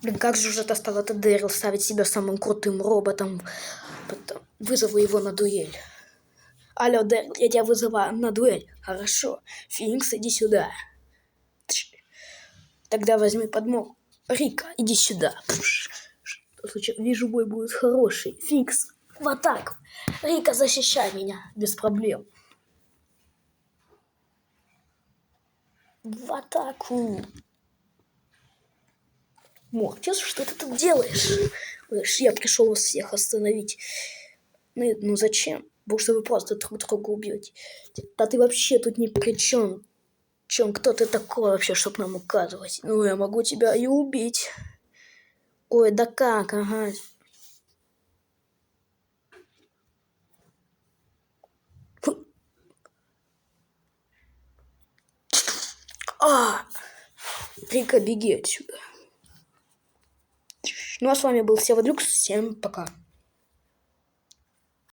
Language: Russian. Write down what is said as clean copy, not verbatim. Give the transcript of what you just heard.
Блин, как же уже достал этот Дэрил ставить себя самым крутым роботом. Потом вызову его на дуэль. Алло, Дэрил, я тебя вызываю на дуэль. Хорошо. Финкс, иди сюда. Тогда возьми подмогу. Рика, иди сюда. Вижу, бой будет хороший. Финкс, в атаку. Рика, защищай меня. Без проблем. В атаку. Мортис, что ты тут делаешь? Я пришел вас всех остановить. Ну зачем? Потому что вы просто друг друга убьете. Да ты вообще тут ни при чем. Кто ты такой вообще, чтобы нам указывать? Ну, я могу тебя и убить. Ой, да как, ага. Рика, беги отсюда. Ну, а с вами был Севадрюкс. Всем пока.